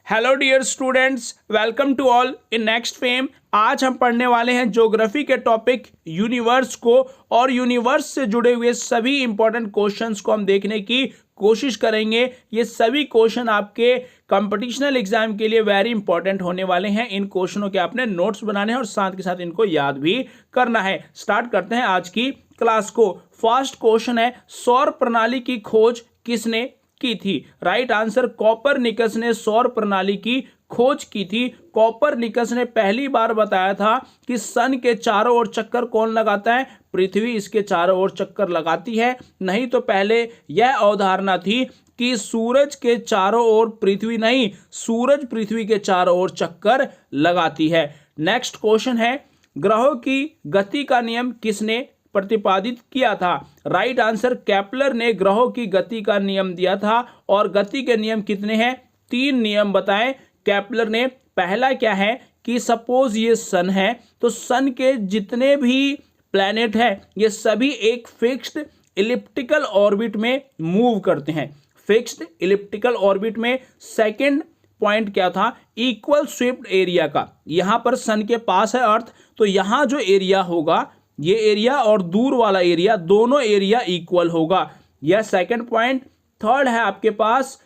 Hello dear students, welcome to all in next fame. आज हम पढ़ने वाले हैं ज्योग्राफी के टॉपिक यूनिवर्स को, और यूनिवर्स से जुड़े हुए सभी इंपॉर्टेंट क्वेश्चंस को हम देखने की कोशिश करेंगे। ये सभी क्वेश्चन आपके कंपटीशनल एग्जाम के लिए वेरी इंपॉर्टेंट होने वाले हैं। इन क्वेश्चनों के आपने नोट्स बनाने हैं और साथ के साथ इनको याद भी करना है। स्टार्ट करते हैं आज की क्लास को। फर्स्ट क्वेश्चन है, सौर प्रणाली की खोज किसने की थी? राइट आंसर, कोपरनिकस ने सौर प्रणाली की खोज की थी। कोपरनिकस ने पहली बार बताया था कि सन के चारों ओर चक्कर कौन लगाता है? पृथ्वी इसके चारों ओर चक्कर लगाती है। नहीं तो पहले यह अवधारणा थी कि सूरज के चारों ओर पृथ्वी नहीं, सूरज पृथ्वी के चारों ओर चक्कर लगाती है। नेक्स्ट क्वेश्चन है, ग्रहों की गति का नियम किसने प्रतिपादित किया था? राइट आंसर, केपलर ने ग्रहों की गति का नियम दिया था। और गति के नियम कितने हैं? 3 नियम बताएं केपलर ने। पहला क्या है कि सपोज ये सन है तो सन के जितने भी प्लैनेट है ये सभी एक फिक्स्ड इलिप्टिकल ऑर्बिट में मूव करते हैं, फिक्स्ड इलिप्टिकल ऑर्बिट में। सेकंड पॉइंट क्या था? इक्वल स्वीप्ड एरिया का। यहां पर सन के पास है अर्थ, तो यहां जो एरिया होगा, ये एरिया और दूर वाला एरिया, दोनों एरिया इक्वल होगा। यह सेकंड पॉइंट। थर्ड है आपके पास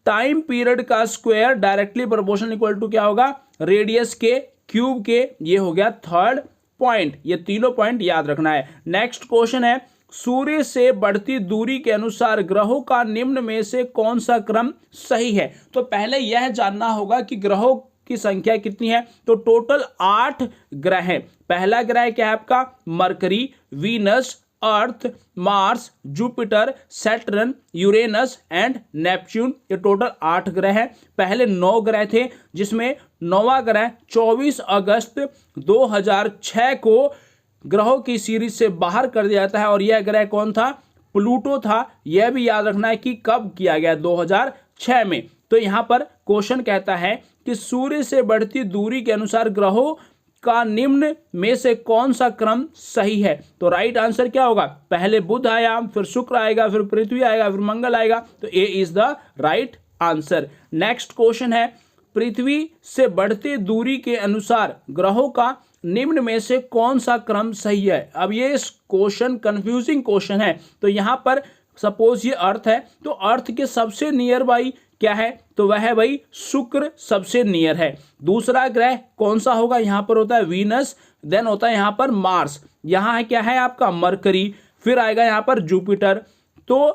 टाइम पीरियड का square directly proportional equal to क्या होगा? रेडियस के क्यूब के। ये हो गया थर्ड पॉइंट। ये तीनों पॉइंट याद रखना है। नेक्स्ट क्वेश्चन है, सूर्य से बढ़ती दूरी के अनुसार ग्रहों का निम्न में से कौन सा क्रम सही है? तो पहले यह जानना होगा कि ग्रहों की संख्या कितनी है। तो टोटल 8 ग्रह हैं। पहला ग्रह क्या है आपका? Mercury, Venus, earth, Mars, Jupiter, Saturn, Uranus and Neptune. ये टोटल 8 ग्रह हैं। पहले 9 ग्रह थे, जिसमें 9वां ग्रह 24 अगस्त 2006 को ग्रहों की सीरीज से बाहर कर दिया जाता है। और यह ग्रह कौन था? प्लूटो था। यह भी याद रखना है कि कब किया गया? 2006 में। तो यहां पर क्वेश्चन कहता है कि सूर्य से बढ़ती दूरी के अनुसार ग्रहों का निम्न में से कौन सा क्रम सही है? तो राइट आंसर क्या होगा? पहले बुध आया, फिर शुक्र आएगा, फिर पृथ्वी आएगा, फिर मंगल आएगा। तो a is the right answer. Next question है, पृथ्वी से बढ़ती दूरी के अनुसार ग्रहों का निम्न में से कौन सा क्रम सही है? अब ये क्वेश्चन कंफ्यूजिंग क्वेश्चन है। तो यहां पर सपोज ये अर्थ है, तो अर्थ के सबसे नियर बाई क्या है? तो वह है भाई शुक्र, सबसे नियर है। दूसरा ग्रह कौन सा होगा? यहां पर होता है वीनस, देन होता है यहां पर मार्स। यहां है क्या है आपका? मरकरी, फिर आएगा यहां पर जुपिटर। तो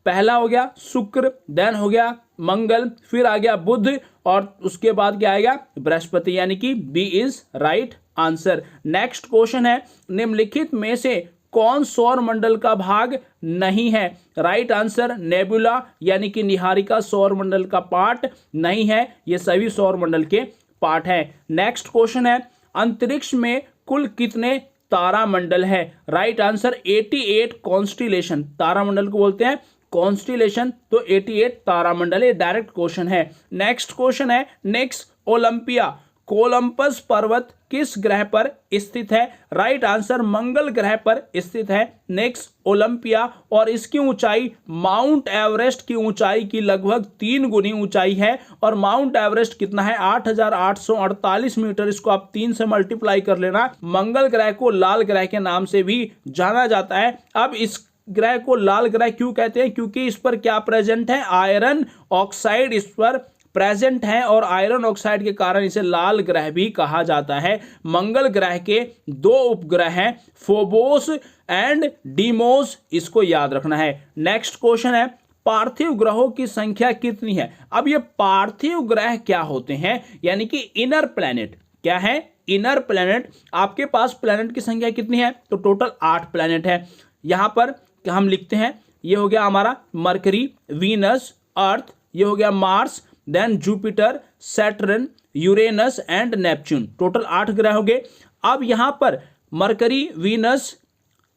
पहला हो गया शुक्र, देन हो गया मंगल, फिर आ गया बुध, और उसके बाद क्या आएगा? बृहस्पति, यानी कि B is right answer. Next question है, निम्नलिखित में से कौन सौर मंडल का भाग नहीं है? राइट आंसर, नेबुला यानी कि निहारिका सौर मंडल का पार्ट नहीं है। ये सभी सौर मंडल के पार्ट हैं। नेक्स्ट क्वेश्चन है, अंतरिक्ष में कुल कितने तारामंडल है? Right answer, 88 constellation. तारामंडल को बोलते हैं कॉन्स्टिलेशन, तो 88 तारामंडल। ये डायरेक्ट क्वेश्चन है। नेक्स्ट क्वेश्चन है, नेक्स्ट ओलंपिया कोलंबस पर्वत किस ग्रह पर स्थित है? राइट आंसर, मंगल ग्रह पर स्थित है नेक्स्ट ओलंपिया। और इसकी ऊंचाई माउंट एवरेस्ट की ऊंचाई की लगभग 3 गुनी ऊंचाई है। और माउंट एवरेस्ट कितना है? 8,848 मीटर। इसको आप 3 से मल्टीप्लाई कर लेना। मंगल ग्रह को लाल ग्रह के नाम से भी जाना जाता है। अब इस ग्रह को लाल ग्रह क्यों कहते हैं? क्योंकि इस पर क्या प्रेजेंट है? आयरन ऑक्साइड इस पर प्रेजेंट है, और आयरन ऑक्साइड के कारण इसे लाल ग्रह भी कहा जाता है। मंगल ग्रह के 2 उपग्रह हैं, फोबोस एंड डीमोस, इसको याद रखना है। नेक्स्ट क्वेश्चन है, पार्थिव ग्रहों की संख्या कितनी है? अब ये पार्थिव ग्रह क्या होते हैं? यानी कि इनर प्लैनेट। क्या है? Inner planet. आपके पास प्लैनेट की संख्या कितनी है? तो टोटल 8 प्लैनेट है। यहां पर हम लिखते हैं, ये हो गया हमारा मरकरी, वीनस, अर्थ, ये हो गया Mars, then Jupiter, Saturn, Uranus and Neptune. Total 8 ग्रह हो गए। अब यहां पर मरकरी, वीनस,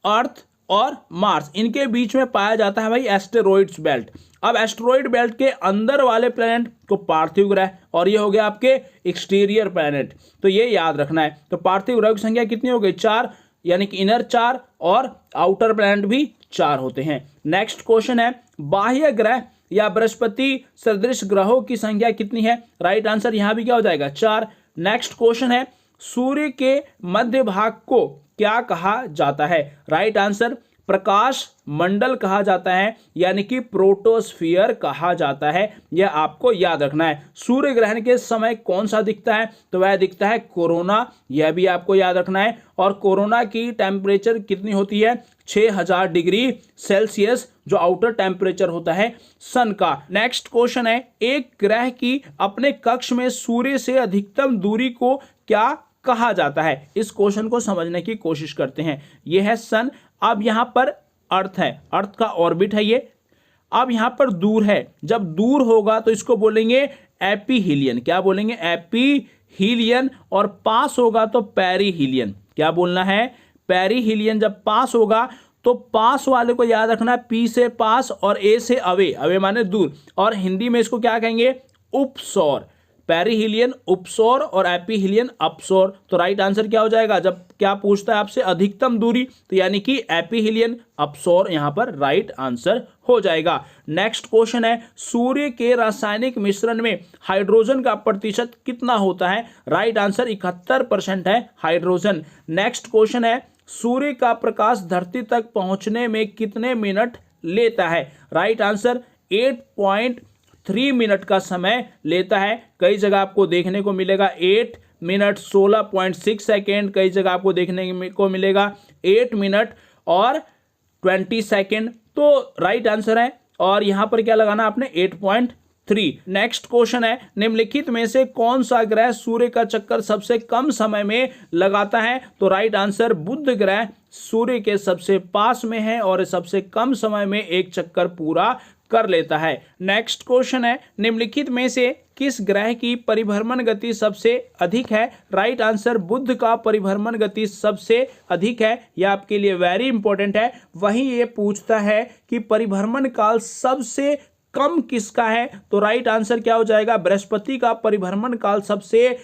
अर्थ और मार्स, इनके बीच में पाया जाता है भाई एस्टेरॉइड्स बेल्ट। अब एस्टेरॉइड बेल्ट के अंदर वाले प्लैनेट को पार्थिव ग्रह, और ये हो गया आपके एक्सटीरियर प्लैनेट। तो ये याद रखना है। तो पार्थिव ग्रह की संख्या कितनी हो गई? 4, यानी कि इनर 4 और आउटर प्लैनेट भी 4 होते हैं। नेक्स्ट क्वेश्चन है, बाह्य ग्रह या बृहस्पति सदृश ग्रहों की संख्या कितनी है? राइट आंसर यहां भी क्या हो जाएगा? 4। नेक्स्ट क्वेश्चन है, सूर्य के मध्य भाग को क्या कहा जाता है? राइट आंसर प्रकाश मंडल कहा जाता है, यानी कि प्रोटोस्फियर कहा जाता है। यह आपको याद रखना है। सूर्य ग्रहण के समय कौन सा दिखता है? तो वह दिखता है कोरोना। यह भी आपको याद रखना है। और कोरोना की टेम्परेचर कितनी होती है? 6000 डिग्री सेल्सियस, जो आउटर टेम्परेचर होता है सन का। नेक्स्ट क्वेश्चन है, एक ग्रह की अपने कक्ष में सूर्य से अधिकतम दूरी को क्या कहा जाता है? इस क्वेश्चन को समझने की कोशिश करते हैं। यह है सन। अब यहां पर अर्थ है, अर्थ का ऑर्बिट है ये। अब यहां पर दूर है, जब दूर होगा तो इसको बोलेंगे एपीहीलियन। क्या बोलेंगे? एपीहीलियन। और पास होगा तो पेरीहीलियन। क्या बोलना है? पेरीहीलियन। जब पास होगा तो पास वाले को याद रखना है, पी से पास और ए से अवे, अवे माने दूर। और हिंदी में इसको क्या कहेंगे? उपसौर। पेरीहीलियन उपसौर और एपीहीलियन अपसौर। तो राइट आंसर क्या हो जाएगा? जब क्या पूछता है आपसे अधिकतम दूरी, तो यानी कि एपीहीलियन अपसौर यहां पर राइट आंसर हो जाएगा। नेक्स्ट क्वेश्चन है, सूर्य के रासायनिक मिश्रण में हाइड्रोजन का प्रतिशत कितना होता है? राइट आंसर 71% है हाइड्रोजन। नेक्स्ट क्वेश्चन है, सूर्य का प्रकाश धरती तक पहुंचने में कितने मिनट लेता है? राइट आंसर 8.3 मिनट का समय लेता है। कई जगह आपको देखने को मिलेगा 8 मिनट 16.6 सेकेंड, कई जगह आपको देखने को मिलेगा 8 मिनट और 20 सेकेंड। तो राइट आंसर है, और यहां पर क्या लगाना आपने? 8.3। नेक्स्ट क्वेश्चन है, निम्नलिखित में से कौन सा ग्रह सूर्य का चक्कर सबसे कम समय में लगाता है? तो राइट आंसर बुध ग्रह सूर्य के सबसे पास में है और सबसे कम समय में एक चक्कर पूरा कर लेता है। नेक्स्ट क्वेश्चन है, निम्नलिखित में से किस ग्रह की परिभ्रमण गति सबसे अधिक है? राइट आंसर बुध का परिभ्रमण गति सबसे अधिक है। यह आपके लिए वेरी इंपॉर्टेंट है। वहीं ये पूछता है कि परिभ्रमण काल सबसे कम किसका है? तो राइट आंसर क्या हो जाएगा? बृहस्पति का परिभ्रमण काल सबसे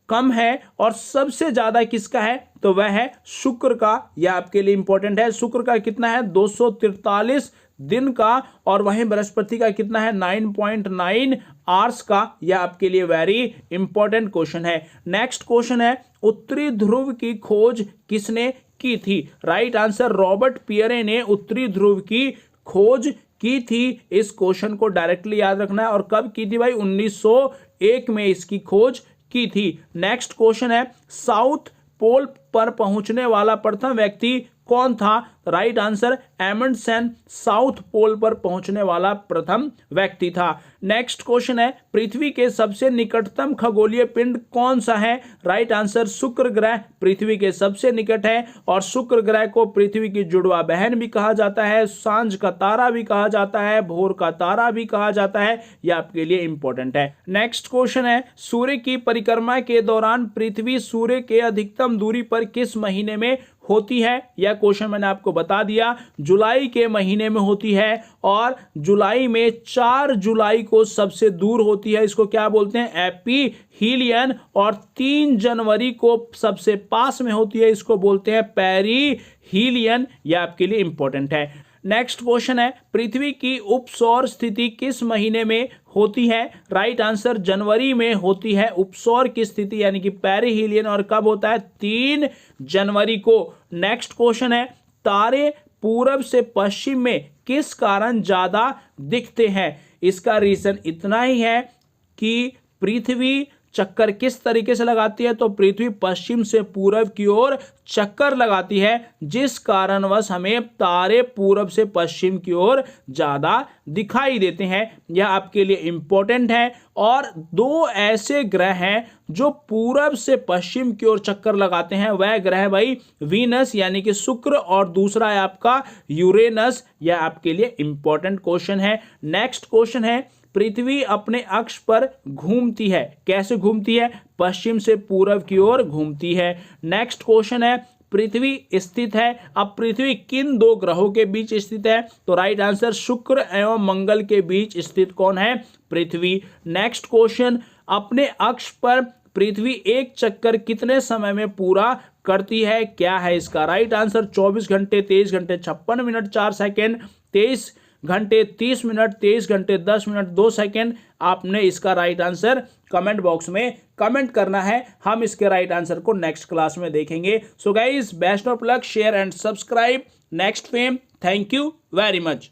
कम है। और सबसे ज्यादा किसका है? तो वह है शुक्र का। यह आपके लिए इंपॉर्टेंट है। शुक्र का कितना है? 243 दिन का। और वहीं बृहस्पति का कितना है? 9.9 आवर्स का। यह आपके लिए वेरी इंपॉर्टेंट क्वेश्चन है। नेक्स्ट क्वेश्चन है, उत्तरी ध्रुव की खोज किसने की थी? राइट आंसर रॉबर्ट पियरे ने उत्तरी ध्रुव की खोज की थी। इस क्वेश्चन को डायरेक्टली याद रखना है। और कब की थी भाई? 1901 में इसकी खोज की थी। नेक्स्ट क्वेश्चन है, साउथ पोल पर पहुंचने वाला प्रथम व्यक्ति कौन था? राइट आंसर एमंडसेन साउथ पोल पर पहुंचने वाला प्रथम व्यक्ति था। नेक्स्ट क्वेश्चन है, पृथ्वी के सबसे निकटतम खगोलीय पिंड कौन सा है? राइट आंसर शुक्र ग्रह पृथ्वी के सबसे निकट है। और शुक्र ग्रह को पृथ्वी की जुड़वा बहन भी कहा जाता है, सांझ का तारा भी कहा जाता है, भोर का तारा भी कहा जाता है। यह आपके लिए इंपॉर्टेंट है। नेक्स्ट क्वेश्चन है, सूर्य की परिक्रमा के दौरान पृथ्वी सूर्य के अधिकतम दूरी पर किस महीने में होती है? यह क्वेश्चन मैंने आपको बता दिया, जुलाई के महीने में होती है। और जुलाई में 4 जुलाई को सबसे दूर होती है। इसको क्या बोलते हैं? एपीहीलियन। और 3 जनवरी को सबसे पास में होती है। इसको बोलते हैं पेरीहीलियन। यह आपके लिए इंपॉर्टेंट है। नेक्स्ट क्वेश्चन है, पृथ्वी की उपसौर स्थिति किस महीने में होती है? राइट आंसर जनवरी में होती है उपसौर की स्थिति, यानी कि पेरीहीलियन। और कब होता है? 3 जनवरी को। नेक्स्ट क्वेश्चन है, तारे पूरब से पश्चिम में किस कारण ज्यादा दिखते हैं? इसका रीजन इतना ही है कि पृथ्वी चक्कर किस तरीके से लगाती है? तो पृथ्वी पश्चिम से पूरब की ओर चक्कर लगाती है, जिस कारणवश हमें तारे पूरब से पश्चिम की ओर ज्यादा दिखाई देते हैं। यह आपके लिए इंपॉर्टेंट है। और 2 ऐसे ग्रह हैं जो पूरब से पश्चिम की ओर चक्कर लगाते हैं। वह ग्रह भाई वीनस यानी कि शुक्र, और दूसरा है आपका यूरेनस। यह आपके लिए इंपॉर्टेंट क्वेश्चन है। नेक्स्ट क्वेश्चन है, पृथ्वी अपने अक्ष पर घूमती है। कैसे घूमती है? पश्चिम से पूरब की ओर घूमती है। नेक्स्ट क्वेश्चन है, पृथ्वी स्थित है। अब पृथ्वी किन 2 ग्रहों के बीच स्थित है? तो राइट आंसर शुक्र एवं मंगल के बीच स्थित कौन है? पृथ्वी। नेक्स्ट क्वेश्चन, अपने अक्ष पर पृथ्वी एक चक्कर कितने समय में पूरा करती है? क्या है इसका राइट आंसर? 24 घंटे 23 घंटे 56 मिनट 4 सेकेंड 23 घंटे 30 मिनट, 23 घंटे 10 मिनट 2 सेकंड, आपने इसका राइट आंसर कमेंट बॉक्स में कमेंट करना है। हम इसके राइट आंसर को नेक्स्ट क्लास में देखेंगे। So guys, best of luck, share and subscribe next fame. Thank you very much.